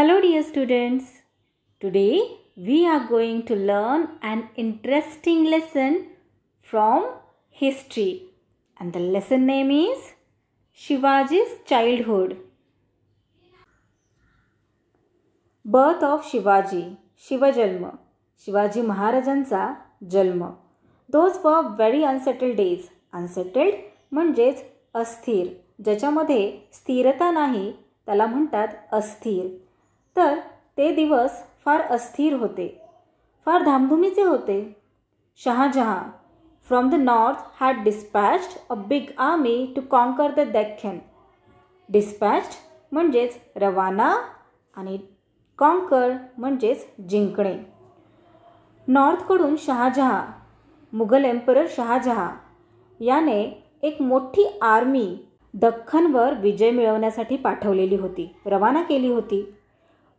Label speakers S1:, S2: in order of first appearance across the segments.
S1: Hello dear students. Today we are going to learn an interesting lesson from history and the lesson name is Shivaji's childhood. Birth of Shivaji, शिवजन्म, Shivaji महाराजांचा जन्म. Those were very unsettled days. Unsettled म्हणजेच अस्थिर, ज्याच्यामध्ये स्थिरता नाही त्याला म्हणतात अस्थिर. तर ते दिवस फार अस्थिर होते, फार धामधुमीचे होते. Shahjahan from the north had dispatched a big army to conquer the Deccan. Dispatched म्हणजेच रवाना आणि कॉन्कर म्हणजेच जिंकणे. नॉर्थकडून शहाजहां, मुघल एम्परर शहाजहां याने एक मोठी आर्मी दख्खनवर विजय मिळवण्यासाठी पाठवलेली होती, रवाना केली होती.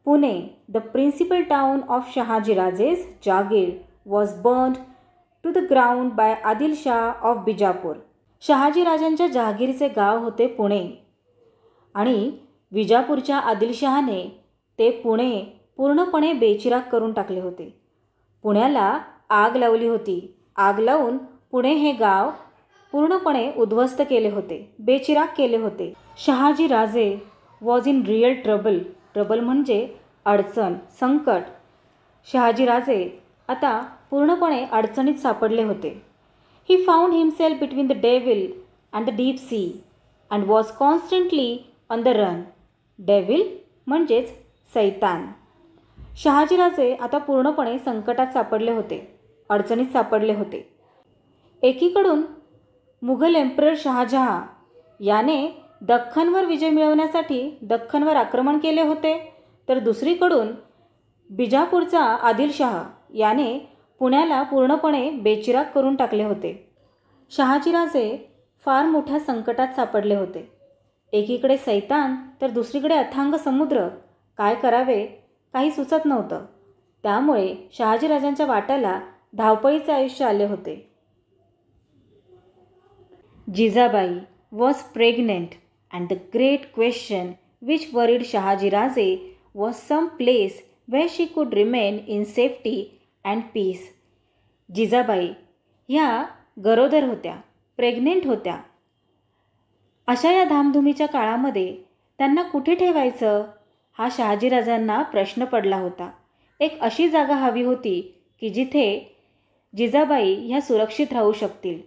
S1: Pune, the principal town of Shahajiraje's jagir, was burned to the ground by Adilshah of Bijapur. शहाजीराजांच्या जहागीरचे गाव होते पुणे आणि विजापूरच्या आदिलशहाने ते पुणे पूर्णपणे बेचिराग करून टाकले होते. पुण्याला आग लावली होती. आग लावून पुणे हे गाव पूर्णपणे उद्ध्वस्त केले होते, बेचिराग केले होते. Shahajiraje was in real trouble. Trouble म्हणजे अडचण, संकट. शहाजीराजे आता पूर्णपणे अडचणीत सापडले होते. He found himself between the devil and the deep sea and was constantly on the run. Devil म्हणजेच सैतान. शहाजीराजे आता पूर्णपणे संकटात सापडले होते, अडचणीत सापडले होते. एकीकडून मुघल एम्परर शहाजहां याने दख्खनवर विजय मिळवण्यासाठी दख्खनवर आक्रमण केले होते, तर दुसरीकडून बिजापूरचा आदिलशाह याने पुण्याला पूर्णपणे बेचिराग करून टाकले होते. शहाजीराजे फार मोठ्या संकटात सापडले होते. एकीकडे सैतान तर दुसरीकडे अथांग समुद्र. काय करावे काही सुचत नव्हतं. त्यामुळे शहाजीराजांच्या वाट्याला धावपळीचे आयुष्य आले होते. Jijabai was pregnant and the great question which worried Shahajiraje was some place where she could remain in safety and peace. Jijabai ह्या गरोदर होत्या, प्रेग्नेंट होत्या. अशा या धामधुमीच्या काळामध्ये त्यांना कुठे ठेवायचं हा शहाजीराजांना प्रश्न पडला होता. एक अशी जागा हवी होती की जिथे जिजाबाई ह्या सुरक्षित राहू शकतील.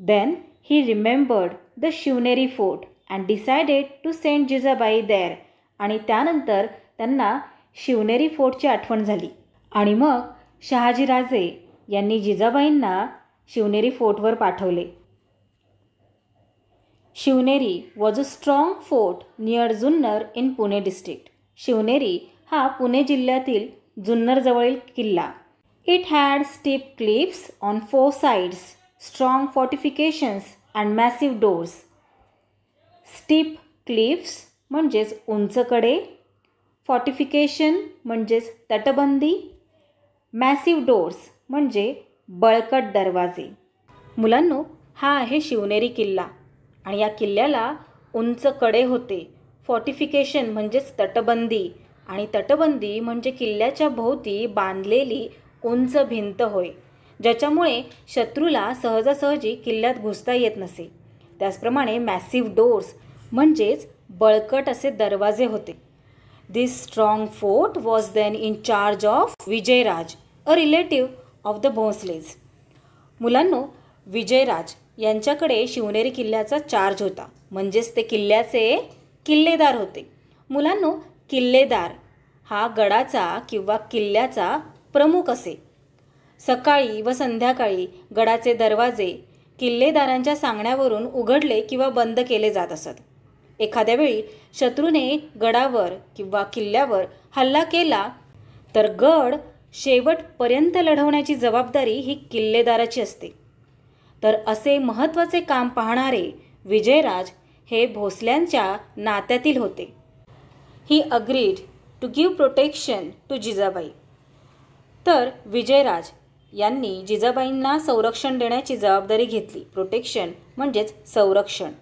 S1: Then he remembered the Shivneri fort and decided to send Jijabai there. आणि त्यानंतर त्यांना शिवनेरी फोर्टची आठवण झाली आणि मग शहाजीराजे यांनी जिजाबाईंना शिवनेरी फोर्टवर पाठवले. Shivneri was a strong fort near Junnar in Pune district. Shivneri हा पुणे जिल्ह्यातील जुन्नरजवळील किल्ला. It had steep cliffs on 4 sides, strong fortifications and massive doors. Steep cliffs म्हणजेच उंच कडे, फॉर्टिफिकेशन म्हणजेच तटबंदी, मॅसिव्ह डोर्स म्हणजे बळकट दरवाजे. मुलांनो, हा आहे शिवनेरी किल्ला आणि या किल्ल्याला उंच कडे होते. फॉर्टिफिकेशन म्हणजेच तटबंदी आणि तटबंदी म्हणजे किल्ल्याच्या भोवती बांधलेली उंच भिंत होय, ज्याच्यामुळे शत्रूला सहजासहजी किल्ल्यात घुसता येत नसे. त्याचप्रमाणे मॅसिव्ह डोर्स म्हणजेच बळकट असे दरवाजे होते. This strong fort was then in charge of Vijayraj, a relative of the Bhosales. मुलांनो, विजयराज यांच्याकडे शिवनेरी किल्ल्याचा चार्ज होता, म्हणजेच ते किल्ल्याचे किल्लेदार होते. मुलांनो, किल्लेदार हा गडाचा किंवा किल्ल्याचा प्रमुख असे. सकाळी व संध्याकाळी गडाचे दरवाजे किल्लेदारांच्या सांगण्यावरून उघडले किंवा बंद केले जात असत. एखाद्या वेळी शत्रूने गडावर किंवा किल्ल्यावर हल्ला केला तर गड शेवटपर्यंत लढवण्याची जबाबदारी ही किल्लेदाराची असते. तर असे महत्त्वाचे काम पाहणारे विजयराज हे भोसल्यांच्या नात्यातील होते. He agreed to give protection to Jijabai. तर विजयराज यांनी जिजाबाईंना संरक्षण देण्याची जबाबदारी घेतली. प्रोटेक्शन म्हणजेच संरक्षण.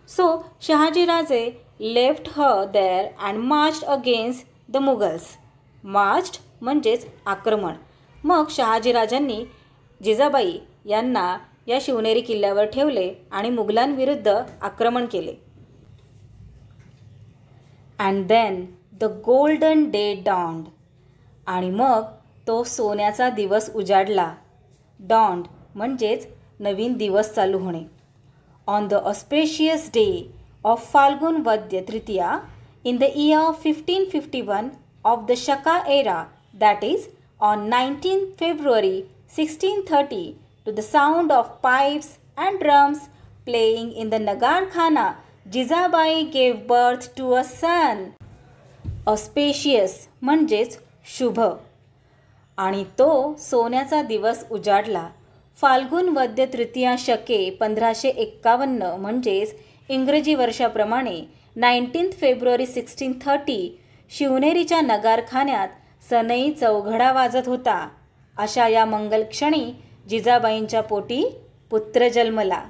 S1: So Shahajiraje left her there and marched against the Mughals. Marched म्हणजेच आक्रमण. मग शहाजीराजांनी जिजाबाई यांना या शिवनेरी किल्ल्यावर ठेवले आणि मुघलांविरुद्ध आक्रमण केले. And then the golden day dawned. आणि मग तो सोन्याचा दिवस उजाडला. dawned म्हणजेच नवीन दिवस चालू होणे. On the auspicious day of Phalgun vadya tritiya in the year 1551 of the Shaka era, that is on 19th February 1630, to the sound of pipes and drums playing in the Nagar Khana, Jizabai gave birth to a son. Auspicious म्हणजेच शुभ. आणि तो सोन्याचा दिवस उजाडला. फाल्गुन वद्य तृतीया शके 1551 म्हणजेच इंग्रजी वर्षाप्रमाणे 19 February 1630 शिवनेरीच्या नगारखान्यात सनई चौघडा वाजत होता. अशा या मंगलक्षणी जिजाबाईंच्या पोटी पुत्र जन्मला.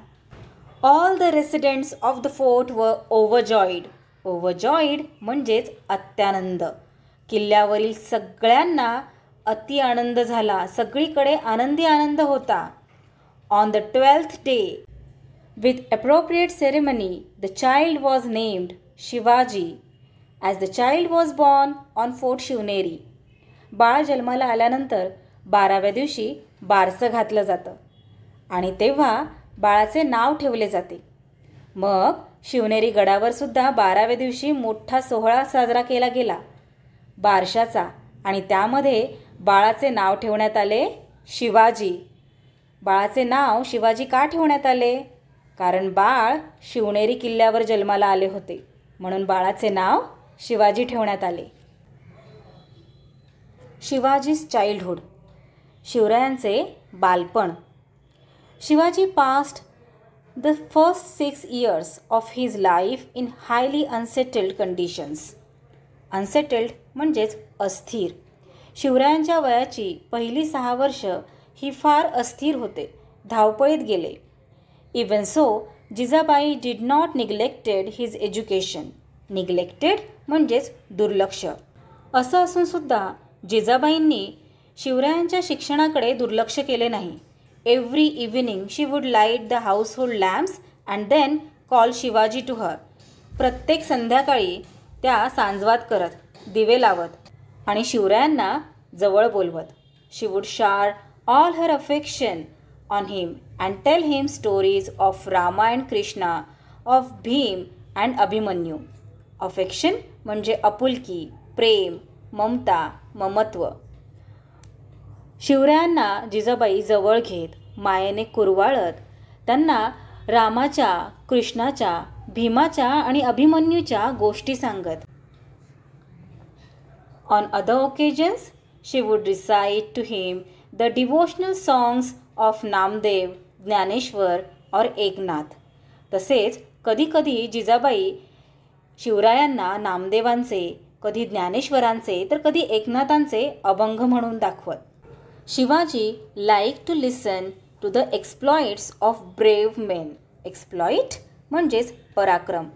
S1: All the residents of the fort were overjoyed. ओव्हरजॉईड म्हणजेच अत्यानंद. किल्ल्यावरील सगळ्यांना अति आनंद झाला. सगळीकडे आनंदी आनंद होता. On the 12th day, with appropriate ceremony, the child was named Shivaji, as the child was born on Fort Shivneri. बाळ जन्माला आल्यानंतर 12व्या दिवशी बारसं घातलं जातं आणि तेव्हा बाळाचे नाव ठेवले जाते. मग शिवनेरी गडावर सुद्धा 12व्या दिवशी मोठा सोहळा साजरा केला गेला बारशाचा आणि त्यामध्ये बाळाचे नाव ठेवण्यात आले शिवाजी. बाळाचे नाव शिवाजी का ठेवण्यात आले? कारण बाळ शिवनेरी किल्ल्यावर जन्माला आले होते म्हणून बाळाचे नाव शिवाजी ठेवण्यात आले. शिवाजीज चाइल्डहुड. शिवरायांचे बालपण. Shivaji passed the first 6 years of his life in highly unsettled conditions. Unsettled म्हणजेच अस्थिर. शिवरायांच्या वयाची पहिली 6 वर्ष ही फार अस्थिर होते. धावपळीत गेले. Even so Jijabai did not neglected his education. Neglected म्हणजेच दुर्लक्ष. असं असूनसुद्धा जिजाबाईंनी शिवरायांच्या शिक्षणाकडे दुर्लक्ष केले नाही. Every evening she would light the household lamps and then call Shivaji to her. प्रत्येक संध्याकाळी त्या सांजवात करत दिवे लावत आणि शिवरायांना जवळ बोलवत. शी वूड शार all her affection on him and tell him stories of Rama and Krishna, of Bhim and Abhimanyu. Affection म्हणजे आपुलकी, प्रेम, ममता, ममत्व. शिवरायांना जिजाबाई जवळ घेत मायेने कुरवाळत त्यांना रामाच्या, कृष्णाच्या, भीमाच्या आणि अभिमन्यूच्या गोष्टी सांगत. On other occasions, she would recite to him the devotional songs of Namdev, Dnyaneshwar और एकनाथ. तसेच कधीकधी जिजाबाई शिवरायांना नामदेवांचे, कधी ज्ञानेश्वरांचे तर कधी एकनाथांचे अभंग म्हणून दाखवत. Shivaji like to listen to the exploits of brave men. Exploit म्हणजेच पराक्रम.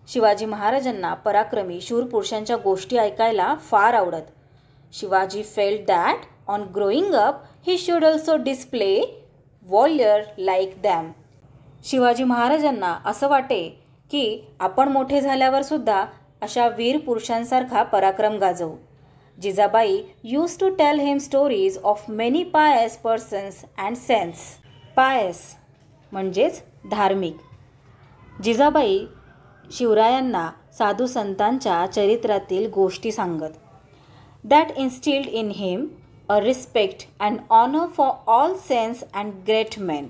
S1: शिवाजी महाराजांना पराक्रमी शूर पुरुषांच्या गोष्टी ऐकायला फार आवडत. Shivaji felt that on growing up he should also display warrior like them. Shivaji महाराजांना असं वाटे की आपण मोठे झाल्यावर सुद्धा अशा वीर पुरुषांसारखा पराक्रम गाजवू. Jijabai use to tell him stories of many pious persons and saints. Pious म्हणजेच धार्मिक. जिजाबाई शिवरायांना साधू संतांच्या चरित्रातील गोष्टी सांगत. That instilled in him a respect and honour for all saints and great men.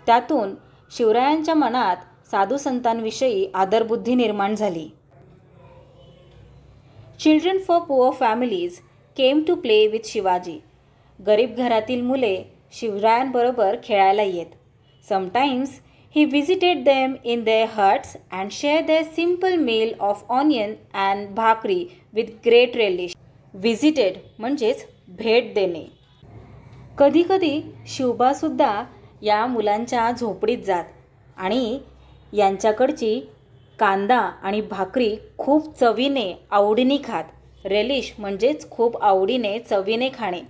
S1: त्यातून शिवरायांच्या मनात साधू संतांविषयी आदरबुद्धी निर्माण झाली. Children for poor families came to play with Shivaji. गरीब घरातील मुले शिवरायांबरोबर खेळायला येत. Sometimes he visited them in their huts and shared their simple meal of onion and bhakri with great relish. Visited म्हणजेच भेट देणे. कधीकधी शिवबासुद्धा या मुलांच्या झोपडीत जात आणि यांच्याकडची कांदा आणि भाकरी खूप चवीने आवडीने खात. रेलिश म्हणजेच खूप आवडीने चवीने खाणे.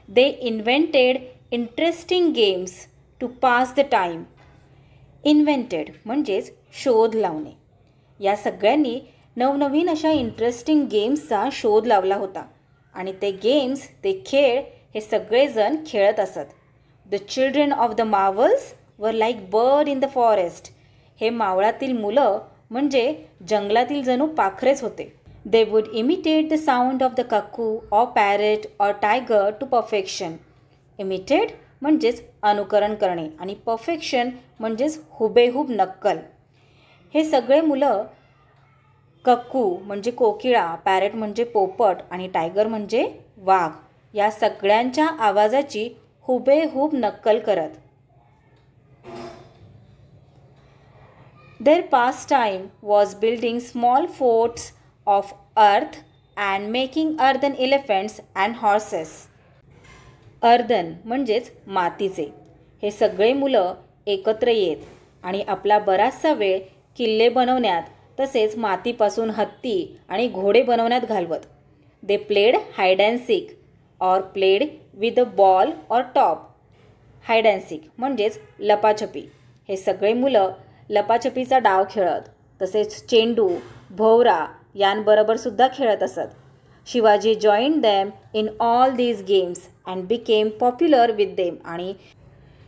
S1: They invented interesting games to pass the time. Invented म्हणजेच शोध लावणे. या सगळ्यांनी नवनवीन अशा इंटरेस्टिंग गेम्सचा शोध लावला होता आणि ते गेम्स, ते खेळ हे सगळेजण खेळत असत. The children of the Mavals were like bird in the forest. हे मावळातील मुलं म्हणजे जंगलातील जणू पाखरेच होते. They would imitate the sound of the cuckoo or parrot or tiger to perfection. Imitate म्हणजेच अनुकरण करणे आणि परफेक्शन म्हणजेच हुबेहूब नक्कल. हे सगळे मुलं कक्कू म्हणजे कोकिळा, पॅरेट म्हणजे पोपट आणि टायगर म्हणजे वाघ या सगळ्यांच्या आवाजाची हुबेहूब नक्कल करत. Their pastime was building small forts of earth and making earthen elephants and horses. Earthen म्हणजेच मातीचे. हे सगळे मुलं एकत्र येत आणि आपला बराचसा वेळ किल्ले बनवण्यात तसेच मातीपासून हत्ती आणि घोडे बनवण्यात घालवत. They played hide and sick or played with a ball or top. Hide and sick म्हणजेच लपाछपी. हे सगळे मुलं लपाछपीचा डाव खेळत तसेच चेंडू, भोवरा यांबरोबरसुद्धा खेळत असत. Shivaji joined them in all these games and became popular with them. आणि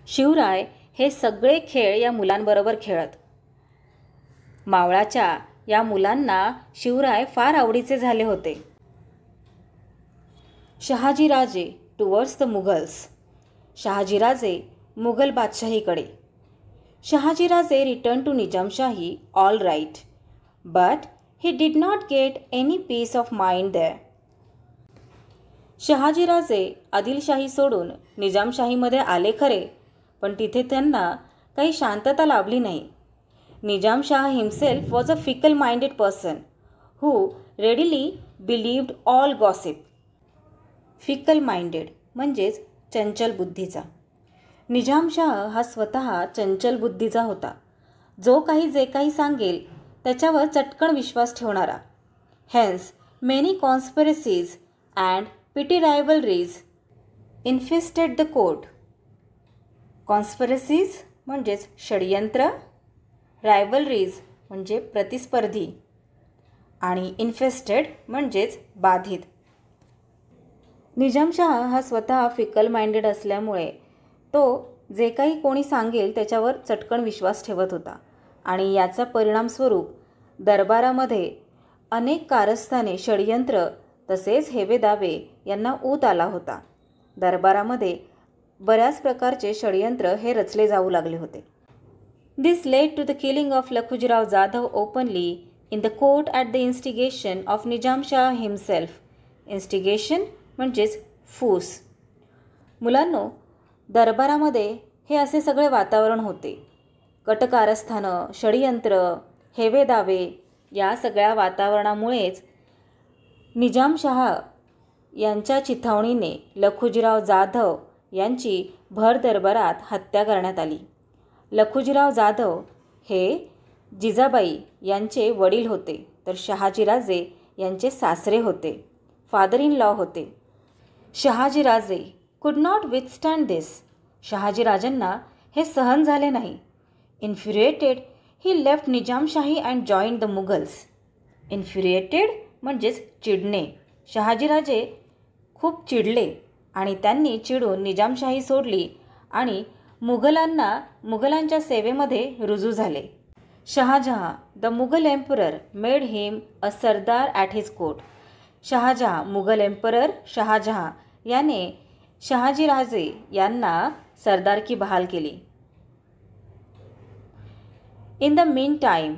S1: शिवराय हे सगळे खेळ या मुलांबरोबर खेळत. मावळाच्या या मुलांना शिवराय फार आवडीचे झाले होते. Shahajiraje towards the Mughals. शहाजीराजे मुघल बादशाहीकडे. Shahajiraje return to Nizamshahi all right, but he did not get any peace of mind there. Shahajiraje Adilshahi सोडून निजामशाहीमध्ये आले खरे, पण तिथे त्यांना काही शांतता लाभली नाही. Nizamshah himself was a fickle minded person who readily believed all gossip. Fickle minded म्हणजेच चंचल बुद्धीचा. निजामशाह हा स्वतः चंचल बुद्धीचा होता, जो जे काही सांगेल त्याच्यावर चटकन विश्वास ठेवणारा. Hence many conspiracies and petty rivalries infested the court. Conspiracies म्हणजेच षडयंत्र, रायवलरीज म्हणजे प्रतिस्पर्धी आणि इन्फेस्टेड म्हणजेच बाधित. निजामशाह हा स्वतः फिकल माइंडेड असल्यामुळे तो जे काही कोणी सांगेल त्याच्यावर चटकन विश्वास ठेवत होता आणि याचा परिणामस्वरूप दरबारामध्ये अनेक कारस्थाने, षडयंत्र तसेच हेवेदावे यांना ऊत आला होता. दरबारामध्ये बऱ्याच प्रकारचे षडयंत्र हे रचले जाऊ लागले होते. This led to the killing of Lakhujirao Jadhav openly in the court at the instigation of Nizamshah himself. Instigation म्हणजेच फूस. मुलांनो, दरबारामध्ये हे असे सगळे वातावरण होते. कटकारस्थानं, षडयंत्र, हेवेदावे या सगळ्या वातावरणामुळेच निजामशाह यांच्या चिथावणीने लखुजीराव जाधव यांची भर दरबारात हत्या करण्यात आली. लखुजीराव जाधव हे जिजाबाई यांचे वडील होते, तर शहाजीराजे यांचे सासरे होते, फादर इन लॉ होते. शहाजीराजे कुड नॉट विथस्टँड दिस. शहाजीराजांना हे सहन झाले नाही. Infuriated he left Nizamshahi and join the Mughals. Infuriated म्हणजेच चिडणे. शहाजीराजे खूप चिडले आणि त्यांनी चिडून निजामशाही सोडली आणि मुघलांच्या सेवेमध्ये रुजू झाले. Shahjahan the Mughal emperor made him a sardar at his court. Shahjahan Mughal emperor Shahjahan याने शहाजीराजे यांना सरदारकी बहाल केली. In the mean time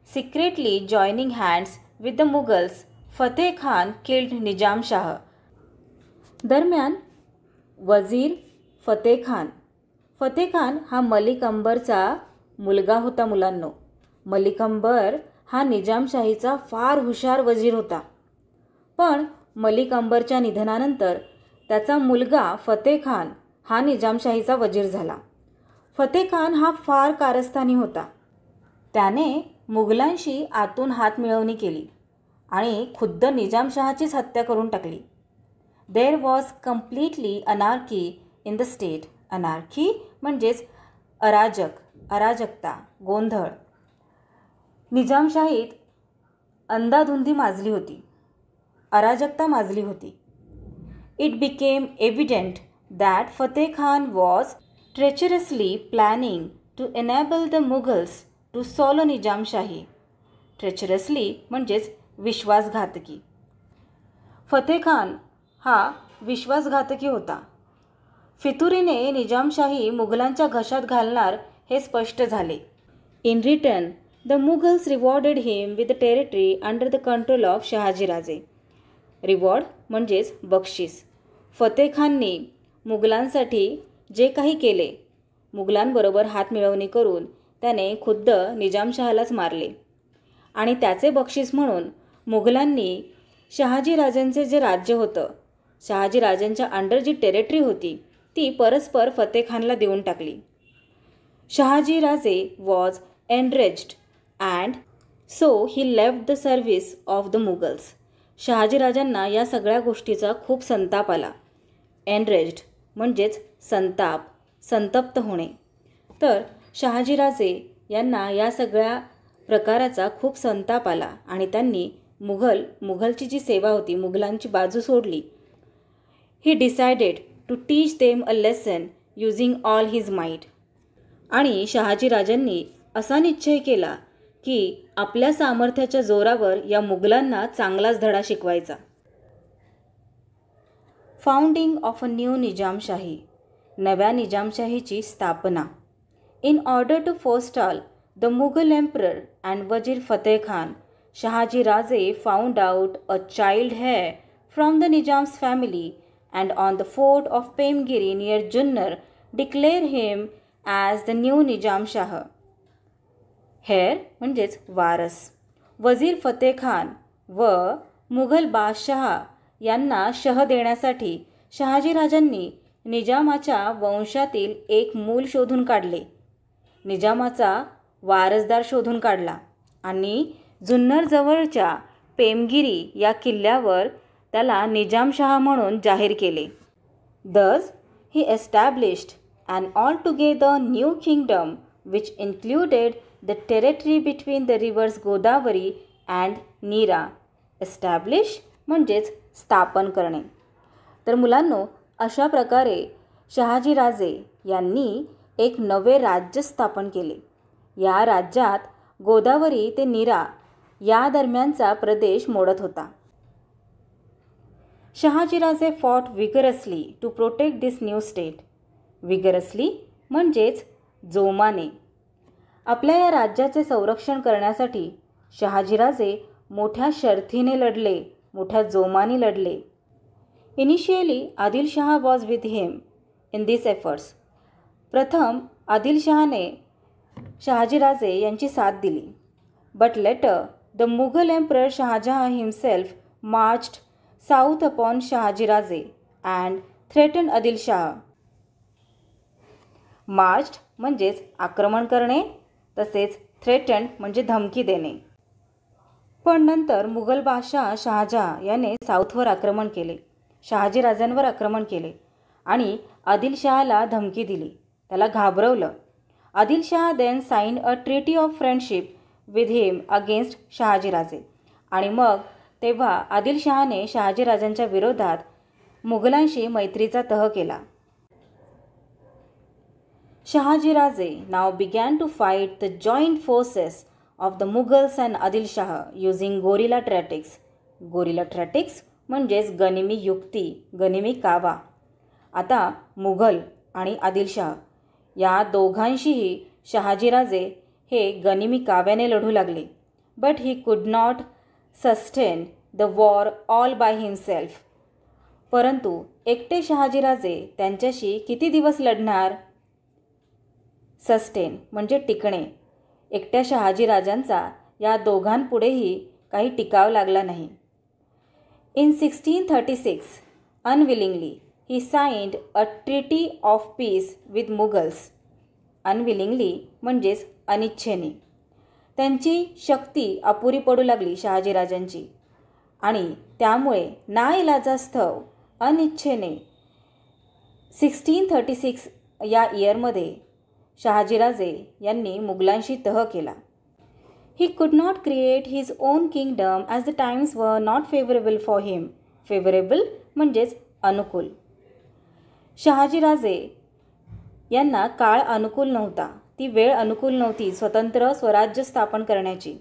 S1: secretly joining hands with the Mughals, Fateh Khan killed Nizamshah. दरम्यान वजीर फतेह खान हा मलिक अंबरचा मुलगा होता. मुलांनो, मलिक अंबर हा निजामशाहीचा फार हुशार वजीर होता. पण मलिक अंबरच्या निधनानंतर त्याचा मुलगा फतेह खान हा निजामशाहीचा वजीर झाला. फतेह खान हा फार कारस्थानी होता. त्याने मुघलांशी आतून हात मिळवणी केली आणि खुद्द निजामशहाचीच हत्या करून टाकली. There was completely anarchy in the state. Anarchy म्हणजेच अराजकता, गोंधळ. निजामशाहीत अंधाधुंदी माजली होती, अराजकता माजली होती. It became evident that Fateh Khan was treacherously planning to enable the Mughals to swallow Nizamshahi. Treacherously म्हणजेच विश्वासघातकी. फतेह खान हा विश्वासघातकी होता. फितुरीने निजामशाही मुघलांच्या घशात घालणार हे स्पष्ट झाले. In return the Mughals rewarded him with the territory under the control of Shahaji Raje. Reward म्हणजेच बक्षीस. फतेह खानने मुघलांसाठी जे काही केले, मुघलांबरोबर हातमिळवणी करून त्याने खुद्द निजामशहालाच मारले. आणि त्याचे बक्षीस म्हणून मुघलांनी शहाजी राजांचे जे राज्य होतं, शहाजी राजांच्या अंडर जी टेरिटरी होती, ती परस्पर फतेह खानला देऊन टाकली. Shahaji Raje was enraged and so he left the service of the Mughals. Shahaji राजांना या सगळ्या गोष्टीचा खूप संताप आला. एनरेज्ड म्हणजेच संताप, संतप्त होणे. तर शहाजी राजे यांना या सगळ्या प्रकाराचा खूप संताप आला आणि त्यांनी मुघलची जी सेवा होती, मुघलांची बाजू सोडली. He decided to teach them a lesson using all his might. आणि शहाजी राजांनी असा निश्चय केला की आपल्या सामर्थ्याच्या जोरावर या मुघलांना चांगलाच धडा शिकवायचा. Founding of a new Nizamshahi. नव्या निजामशाहीची स्थापना. In order to forestall the Mughal emperor and wazir Fateh Khan, Shahaji Raje found out a child heir from the Nizam's family and on the fort of Pemgiri near Junnar declare him as the new Nizamshah. Heir म्हणजेच वारस. वजीर फतेह खान व मुघल बादशहा यांना शह देण्यासाठी शहाजी राजांनी निजामाच्या वंशातील एक मूल शोधून काढले, निजामाचा वारसदार शोधून काढला आणि जुन्नरजवळच्या पेमगिरी या किल्ल्यावर त्याला निजामशाह म्हणून जाहीर केले. Thus he established an altogether new kingdom which included the territory between the rivers Godavari and Neera. Establish म्हणजेच स्थापन करणे. तर मुलांनो, अशा प्रकारे शहाजी राजे यांनी एक नवे राज्य स्थापन केले. या राज्यात गोदावरी ते नीरा या दरम्यानचा प्रदेश मोडत होता. Shahajiraje fought vigorously to protect this new state. Vigorously म्हणजेच जोमाने. आपल्या या राज्याचे संरक्षण करण्यासाठी शहाजीराजे मोठ्या शर्थीने लढले, मोठ्या जोमाने लढले. Initially Adilshah was with him in this efforts. प्रथम आदिलशहाने शहाजीराजे यांची साथ दिली. But later the Mughal emperor Shahjahan himself marched south upon Shahajiraje and threaten Adilshah. Marched म्हणजेच आक्रमण करणे, तसेच थ्रेटन म्हणजे धमकी देणे. पण नंतर मुघल बादशाह शहाजहां याने साऊथवर आक्रमण केले, शहाजीराजांवर आक्रमण केले आणि आदिलशहाला धमकी दिली, त्याला घाबरवलं. Adilshah then sign a treaty of friendship with him against Shahajiraje. आणि मग तेव्हा आदिलशहाने शहाजीराजांच्या विरोधात मुघलांशी मैत्रीचा तह केला. Shahajiraje now began to fight the joint forces of the Mughals and Adilshah using guerrilla tactics. Guerrilla tactics म्हणजेच गनिमी युक्ती, गनिमी कावा. आता मुघल आणि आदिलशाह या दोघांशीही शहाजीराजे हे गनिमी काव्याने लढू लागले. But he could not sustain the war all by himself. परंतु एकटे शहाजीराजे त्यांच्याशी किती दिवस लढणार? सस्टेन म्हणजे टिकणे. एकट्या शहाजीराजांचा या दोघांपुढेही काही टिकाव लागला नाही. In 1636 unwillingly he signed a treaty of peace with Mughals. Unwillingly म्हणजेच अनिच्छेने. त्यांची शक्ती अपुरी पडू लागली शहाजीराजांची. आणि त्यामुळे नाइलाजास्तव अनिच्छेने 1636 या इयरमध्ये शहाजीराजे यांनी मुघलांशी तह केला. He could not create his own kingdom as the times were not favorable for him. Favorable म्हणजेच अनुकूल. शहाजीराजे यांना काळ अनुकूल नव्हता, ती वेळ अनुकूल नव्हती स्वतंत्र स्वराज्य स्थापन करण्याची.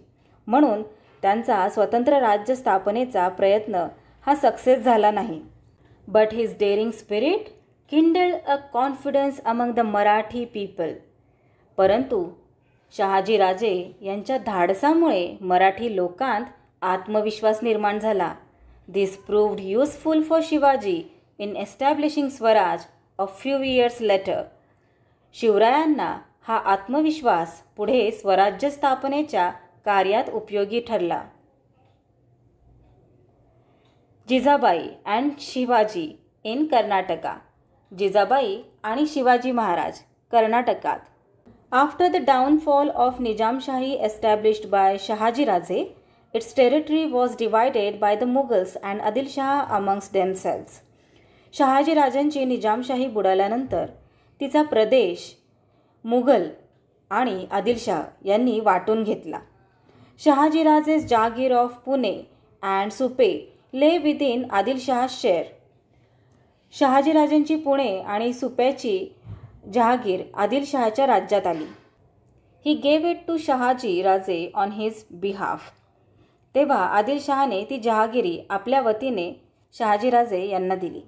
S1: म्हणून त्यांचा स्वतंत्र राज्य स्थापनेचा प्रयत्न हा सक्सेस झाला नाही. But his daring spirit kindled a confidence among the Marathi people. परंतु शहाजीराजे यांच्या धाडसामुळे मराठी लोकांत आत्मविश्वास निर्माण झाला. This proved useful for Shivaji in establishing Swaraj a few years later. शिवरायांना हा आत्मविश्वास पुढे स्वराज्य स्थापनेच्या कार्यात उपयोगी ठरला. Jijabai and Shivaji in Karnataka. जिजाबाई आणि शिवाजी महाराज कर्नाटकात. After the downfall of Nizamshahi established by Shahaji Raje, its territory was divided by the Mughals and Adil Shah amongst themselves. Shahaji राजांची निजामशाही बुडाल्यानंतर तिचा प्रदेश मुघल आणि आदिलशाह यांनी वाटून घेतला. Shahaji राजे's Jagir of Pune and Supe lay within आदिलशाह's share. Shahaji राजांची पुणे आणि सुप्याची जहागीर आदिलशहाच्या राज्यात आली. He gave it to Shahaji राजे on his behalf. तेव्हा आदिलशहाने ती जहागिरी आपल्या वतीने शहाजीराजे यांना दिली.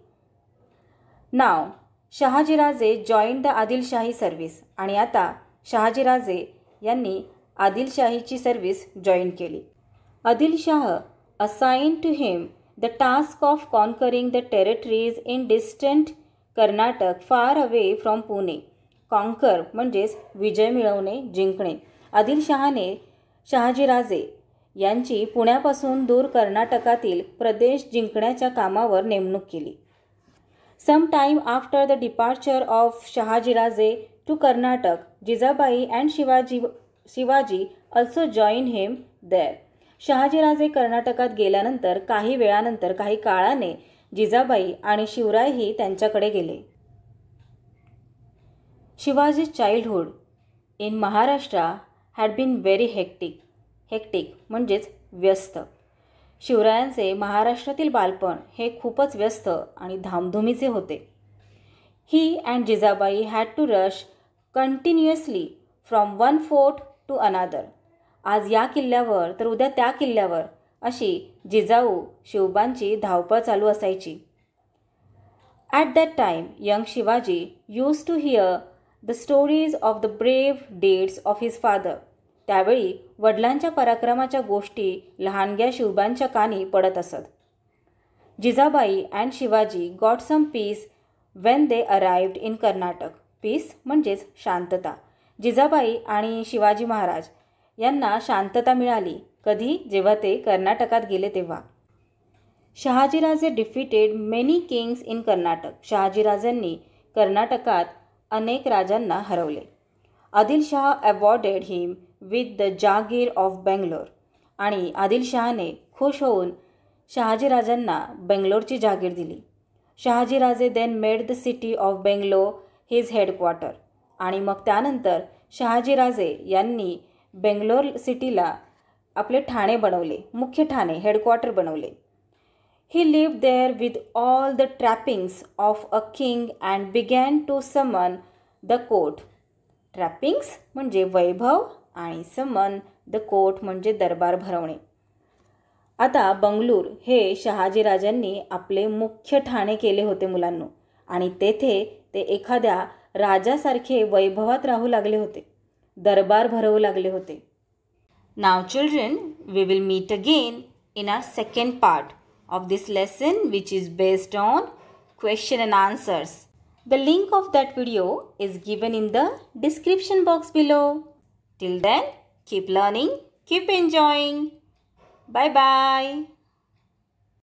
S1: Now Shahajiraje join the Adilshahi service. आणि आता शहाजीराजे यांनी आदिलशाहीची सर्व्हिस जॉईन केली. Adilshah assign to him the task of conquering the territories in distant Karnataka far away from Pune. Conquer म्हणजेच विजय मिळवणे, जिंकणे. आदिलशहाने शहाजीराजे यांची पुण्यापासून दूर कर्नाटकातील प्रदेश जिंकण्याच्या कामावर नेमणूक केली. Some time after the departure of Shahajiraje to Karnataka, Jijabai and Shivaji also join him there. Shahajiraje कर्नाटकात गेल्यानंतर काही वेळानंतर, काही काळाने जिजाबाई आणि शिवरायही त्यांच्याकडे गेले. Shivaji childhood in Maharashtra had been very hectic म्हणजेच व्यस्त. शिवरायांचे महाराष्ट्रातील बालपण हे खूपच व्यस्त आणि धामधुमीचे होते. He and Jijabai had to rush continuously from one fort to another. आज या किल्ल्यावर तर उद्या त्या किल्ल्यावर अशी जिजाऊ शिवबांची धावपळ चालू असायची. At that time young Shivaji use to hear the stories of the brave deeds of his father. त्यावेळी वडिलांच्या पराक्रमाच्या गोष्टी लहानग्या शिवबांच्या कानी पडत असत. Jijabai and Shivaji got some peace when they arrived in Karnataka. Peace म्हणजेच शांतता. जिजाबाई आणि शिवाजी महाराज यांना शांतता मिळाली कधी, जेव्हा ते कर्नाटकात गेले तेव्हा. Shahajiraje defeated many kings in Karnataka. शहाजीराजांनी कर्नाटकात अनेक राजांना हरवले. Adilshah awarded him with the jagir of Bangalore. आणि आदिलशहाने खुश होऊन शहाजीराजांना बेंगलोरची जागीर दिली. Shahajiraje then made the city of Bangalore his headquarter. आणि मग त्यानंतर शहाजीराजे यांनी बेंगलोर सिटीला आपले ठाणे बनवले, मुख्य ठाणे, हेडक्वार्टर बनवले. He lived there with all the trappings of a king and began to summon the court. Trappings म्हणजे वैभव आणि समन द कोर्ट म्हणजे दरबार भरवणे. आता बंगळूर हे शहाजीराजांनी आपले मुख्य ठाणे केले होते मुलांनो, आणि तेथे ते एखाद्या राजासारखे वैभवात राहू लागले होते, दरबार भरवू लागले होते. Now children, we will meet again in our second part of this lesson, which is based on question and answers. The link of that video is given in the description box below. Till then, keep learning, keep enjoying. Bye bye.